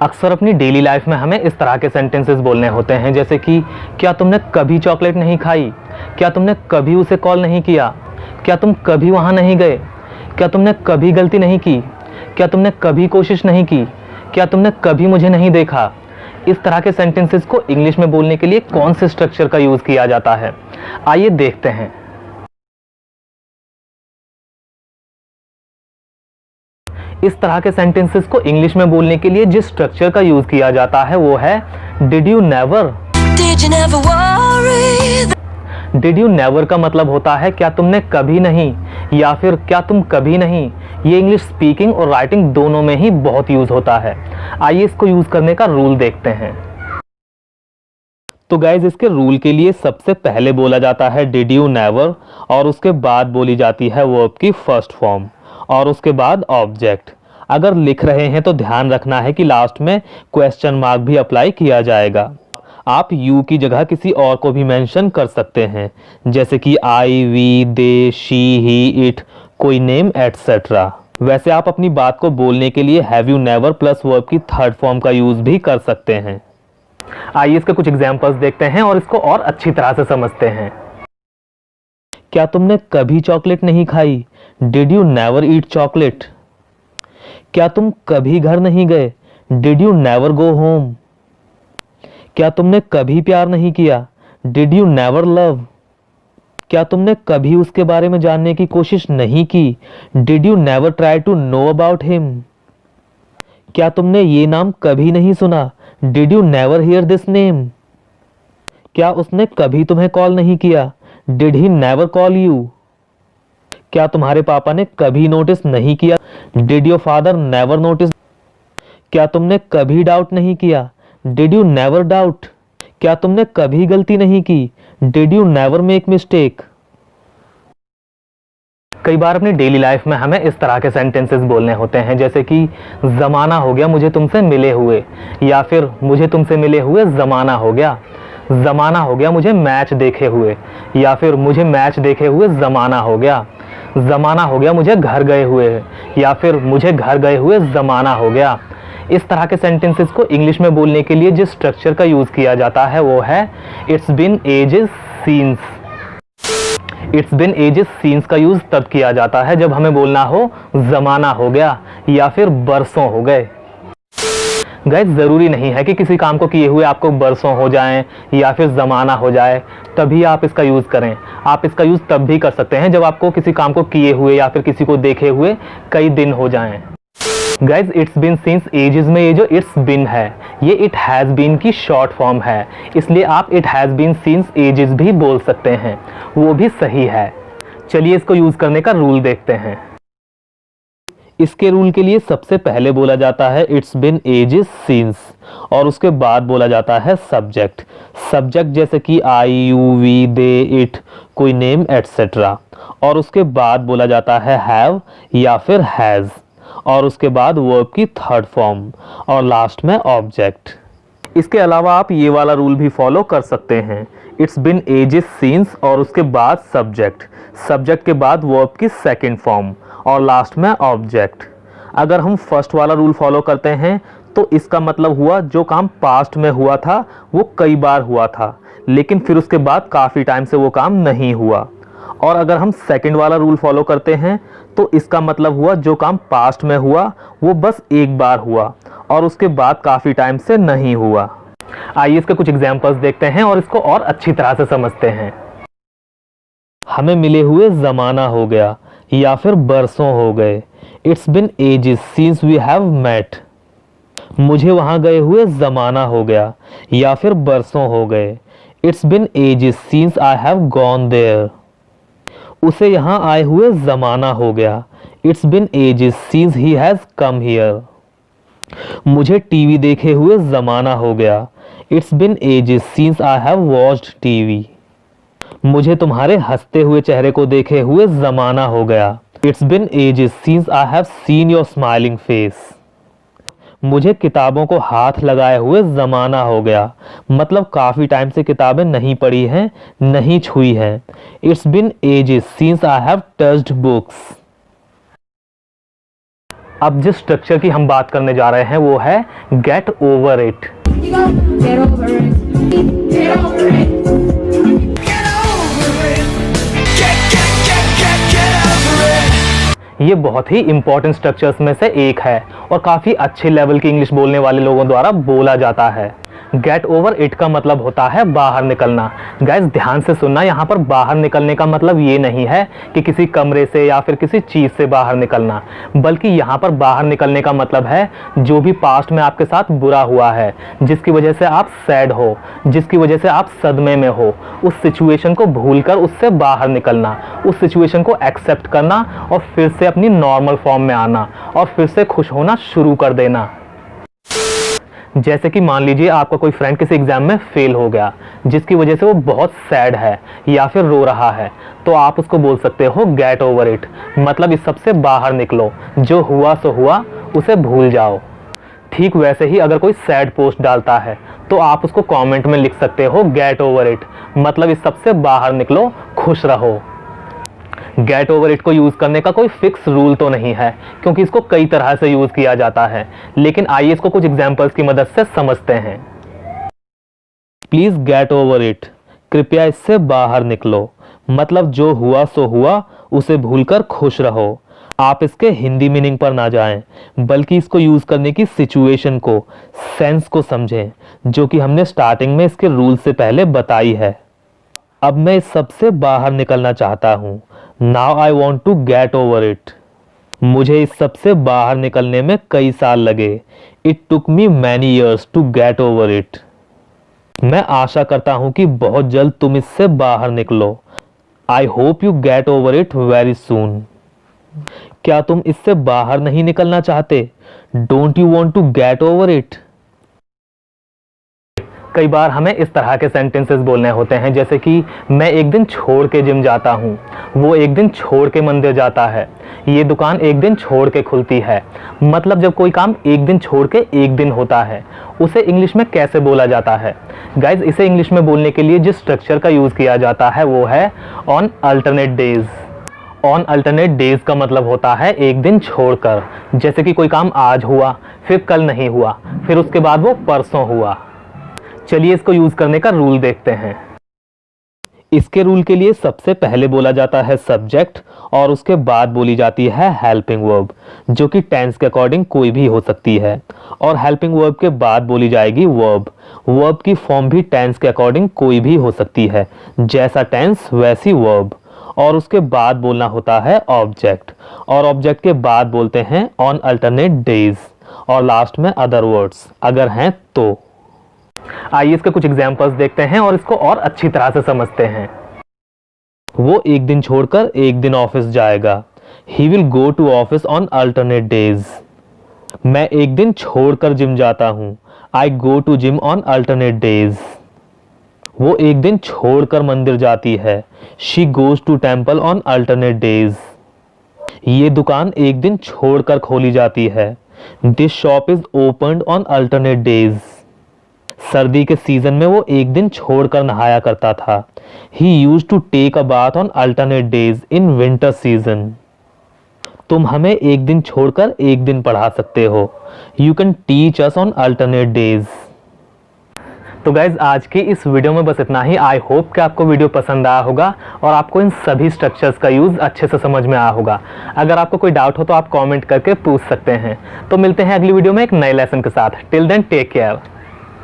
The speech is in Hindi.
अक्सर अपनी डेली लाइफ में हमें इस तरह के सेंटेंसेस बोलने होते हैं, जैसे कि क्या तुमने कभी चॉकलेट नहीं खाई, क्या तुमने कभी उसे कॉल नहीं किया, क्या तुम कभी वहाँ नहीं गए, क्या तुमने कभी गलती नहीं की, क्या तुमने कभी कोशिश नहीं की, क्या तुमने कभी मुझे नहीं देखा। इस तरह के सेंटेंसेस को इंग्लिश में बोलने के लिए कौन से स्ट्रक्चर का यूज़ किया जाता है, आइए देखते हैं। इस तरह के सेंटेंसेस को इंग्लिश में बोलने के लिए जिस स्ट्रक्चर का यूज किया जाता है वो है did you never. Did you never का मतलब होता है क्या तुमने कभी नहीं, या फिर क्या तुम कभी नहीं। ये इंग्लिश स्पीकिंग और राइटिंग दोनों में ही बहुत यूज होता है। आइए इसको यूज करने का रूल देखते हैं। तो गाइज इसके रूल के लिए सबसे पहले बोला जाता है डिड यू नेवर, और उसके बाद बोली जाती है वर्ब की फर्स्ट फॉर्म, और उसके बाद ऑब्जेक्ट। अगर लिख रहे हैं तो ध्यान रखना है कि लास्ट में क्वेश्चन मार्क भी अप्लाई किया जाएगा। आप यू की जगह किसी और को भी मेंशन कर सकते हैं, जैसे कि I, we, they, she, he, it, कोई नेम एटसेट्रा। वैसे आप अपनी बात को बोलने के लिए have you never plus verb की थर्ड फॉर्म का यूज भी कर सकते हैं। आइए इसके कुछ एग्जांपल्स देखते हैं और इसको और अच्छी तरह से समझते हैं। क्या तुमने कभी चॉकलेट नहीं खाई, did you never eat chocolate. क्या तुम कभी घर नहीं गए, did you never go home. क्या तुमने कभी प्यार नहीं किया, डिड यू नेवर लव। क्या तुमने कभी उसके बारे में जानने की कोशिश नहीं की, did you never try to know about him. क्या तुमने ये नाम कभी नहीं सुना, did you never hear this name. क्या उसने कभी तुम्हें कॉल नहीं किया, did he never call you. क्या तुम्हारे पापा ने कभी नोटिस नहीं किया, did your father never notice. क्या तुमने कभी डाउट नहीं किया, डिड यू नेवर डाउट। क्या तुमने कभी गलती नहीं की, did you never make mistake. कई बार अपनी डेली लाइफ में हमें इस तरह के सेंटेंसेस बोलने होते हैं, जैसे कि ज़माना हो गया मुझे तुमसे मिले हुए, या फिर मुझे तुमसे मिले हुए ज़माना हो गया। ज़माना हो गया मुझे मैच देखे हुए, या फिर मुझे मैच देखे हुए ज़माना हो गया। ज़माना हो गया मुझे घर गए हुए, या फिर मुझे घर गए हुए ज़माना हो गया। इस तरह के सेंटेंसेस को इंग्लिश में बोलने के लिए जिस स्ट्रक्चर का यूज़ किया जाता है वो है it's been ages since. It's been ages since का यूज़ तब किया जाता है जब हमें बोलना हो ज़माना हो गया या फिर बरसों हो गए। गाइस ज़रूरी नहीं है कि किसी काम को किए हुए आपको बरसों हो जाएं या फिर ज़माना हो जाए तभी आप इसका यूज़ करें। आप इसका यूज़ तब भी कर सकते हैं जब आपको किसी काम को किए हुए या फिर किसी को देखे हुए कई दिन हो जाएं। Guys it's been since ages में ये जो इट्स बिन है ये इट हैज़ बीन की शॉर्ट फॉर्म है, इसलिए आप it has been since ages भी बोल सकते हैं, वो भी सही है। चलिए इसको यूज़ करने का रूल देखते हैं। इसके रूल के लिए सबसे पहले बोला जाता है इट्स बिन एजेस सिंस, और उसके बाद बोला जाता है सब्जेक्ट। सब्जेक्ट जैसे कि आई, यू, वी, दे, इट, कोई नेम एटसेट्रा, और उसके बाद बोला जाता है हैव या फिर हैज़, और उसके बाद वर्ब की थर्ड फॉर्म, और लास्ट में ऑब्जेक्ट। इसके अलावा आप ये वाला रूल भी फॉलो कर सकते हैं, इट्स बिन एजेस सिंस और उसके बाद सब्जेक्ट, सब्जेक्ट के बाद वर्ब की सेकंड फॉर्म और लास्ट में ऑब्जेक्ट। अगर हम फर्स्ट वाला रूल फॉलो करते हैं तो इसका मतलब हुआ जो काम पास्ट में हुआ था वो कई बार हुआ था, लेकिन फिर उसके बाद काफ़ी टाइम से वो काम नहीं हुआ। और अगर हम सेकंड वाला रूल फॉलो करते हैं तो इसका मतलब हुआ जो काम पास्ट में हुआ वो बस एक बार हुआ और उसके बाद काफ़ी टाइम से नहीं हुआ। आइए इसके कुछ एग्जांपल्स देखते हैं और इसको और अच्छी तरह से समझते हैं। हमें मिले हुए ज़माना हो गया या फिर बरसों हो गए, it's been ages since we have met. मुझे वहाँ गए हुए ज़माना हो गया या फिर बरसों हो गए, it's been ages since I have gone there. उसे यहाँ आए हुए ज़माना हो गया, it's been ages since he has come here. मुझे टीवी देखे हुए ज़माना हो गया, it's been ages since I have watched TV. मुझे तुम्हारे हंसते हुए चेहरे को देखे हुए ज़माना हो गया, it's been ages since I have seen your smiling face. मुझे किताबों को हाथ लगाए हुए ज़माना हो गया, मतलब काफ़ी टाइम से किताबें नहीं पढ़ी हैं, नहीं छुई हैं, it's been ages since I have touched books. अब जिस स्ट्रक्चर की हम बात करने जा रहे हैं वो है गेट ओवर इट। ये बहुत ही इंपॉर्टेंट स्ट्रक्चर्स में से एक है और काफ़ी अच्छे लेवल की इंग्लिश बोलने वाले लोगों द्वारा बोला जाता है। गेट ओवर इट का मतलब होता है बाहर निकलना। गाइस ध्यान से सुनना, यहाँ पर बाहर निकलने का मतलब ये नहीं है कि किसी कमरे से या फिर किसी चीज़ से बाहर निकलना, बल्कि यहाँ पर बाहर निकलने का मतलब है जो भी पास्ट में आपके साथ बुरा हुआ है, जिसकी वजह से आप सैड हो, जिसकी वजह से आप सदमे में हो, उस सिचुएशन को भूलकर उससे बाहर निकलना, उस सिचुएशन को एक्सेप्ट करना और फिर से अपनी नॉर्मल फॉर्म में आना और फिर से खुश होना शुरू कर देना। जैसे कि मान लीजिए आपका कोई फ्रेंड किसी एग्जाम में फेल हो गया, जिसकी वजह से वो बहुत सैड है या फिर रो रहा है, तो आप उसको बोल सकते हो गेट ओवर इट, मतलब इस सब से बाहर निकलो, जो हुआ सो हुआ, उसे भूल जाओ। ठीक वैसे ही अगर कोई सैड पोस्ट डालता है तो आप उसको कमेंट में लिख सकते हो गेट ओवर इट, मतलब इस सब से बाहर निकलो, खुश रहो। गेट ओवर इट को यूज़ करने का कोई फिक्स रूल तो नहीं है, क्योंकि इसको कई तरह से यूज़ किया जाता है, लेकिन आइए इसको कुछ एग्जांपल्स की मदद से समझते हैं। प्लीज़ गेट ओवर इट, कृपया इससे बाहर निकलो, मतलब जो हुआ सो हुआ, उसे भूलकर खुश रहो। आप इसके हिंदी मीनिंग पर ना जाएं, बल्कि इसको यूज़ करने की सिचुएशन को, सेंस को समझें, जो कि हमने स्टार्टिंग में इसके रूल से पहले बताई है। अब मैं इस सब से बाहर निकलना चाहता हूँ। Now I want to get over it. मुझे इस सब से बाहर निकलने में कई साल लगे। It took me many years to get over it. मैं आशा करता हूँ कि बहुत जल्द तुम इससे बाहर निकलो। I hope you get over it very soon. क्या तुम इससे बाहर नहीं निकलना चाहते? Don't you want to get over it? कई बार हमें इस तरह के सेंटेंसेस बोलने होते हैं, जैसे कि मैं एक दिन छोड़ के जिम जाता हूँ, वो एक दिन छोड़ के मंदिर जाता है, ये दुकान एक दिन छोड़ के खुलती है। मतलब जब कोई काम एक दिन छोड़ के एक दिन होता है, उसे इंग्लिश में कैसे बोला जाता है? गाइज, इसे इंग्लिश में बोलने के लिए जिस स्ट्रक्चर का यूज़ किया जाता है वो है on alternate days. On alternate days का मतलब होता है एक दिन छोड़कर, जैसे कि कोई काम आज हुआ, फिर कल नहीं हुआ, फिर उसके बाद वो परसों हुआ। चलिए इसको यूज करने का रूल देखते हैं। इसके रूल के लिए सबसे पहले बोला जाता है सब्जेक्ट और उसके बाद बोली जाती है हेल्पिंग वर्ब, जो कि टेंस के अकॉर्डिंग कोई भी हो सकती है, और हेल्पिंग वर्ब के बाद बोली जाएगी वर्ब। वर्ब की फॉर्म भी टेंस के अकॉर्डिंग कोई भी हो सकती है, जैसा टेंस वैसी वर्ब, और उसके बाद बोलना होता है ऑब्जेक्ट, और ऑब्जेक्ट के बाद बोलते हैं ऑन अल्टरनेट डेज, और लास्ट में अदर वर्ड्स अगर हैं तो। आइए इसके कुछ एग्जाम्पल्स देखते हैं और इसको और अच्छी तरह से समझते हैं। वो एक दिन छोड़कर एक दिन ऑफिस जाएगा। He will go to office on alternate days. मैं एक दिन छोड़कर जिम जाता हूँ। I go to gym on alternate days. वो एक दिन छोड़कर मंदिर जाती है। She goes to temple on alternate days. ये दुकान एक दिन छोड़कर खोली जाती है। This shop is opened on alternate days. सर्दी के सीजन में वो एक दिन छोड़कर नहाया करता था। He used to take a bath on alternate days in winter season. तुम हमें एक दिन छोड़कर एक दिन पढ़ा सकते हो। You can teach us on alternate days. तो गाइज, आज की इस वीडियो में बस इतना ही। आई होप कि आपको वीडियो पसंद आया होगा और आपको इन सभी स्ट्रक्चर्स का यूज़ अच्छे से समझ में आया होगा। अगर आपको कोई डाउट हो तो आप कमेंट करके पूछ सकते हैं। तो मिलते हैं अगली वीडियो में एक नए लेसन के साथ। Till then take care.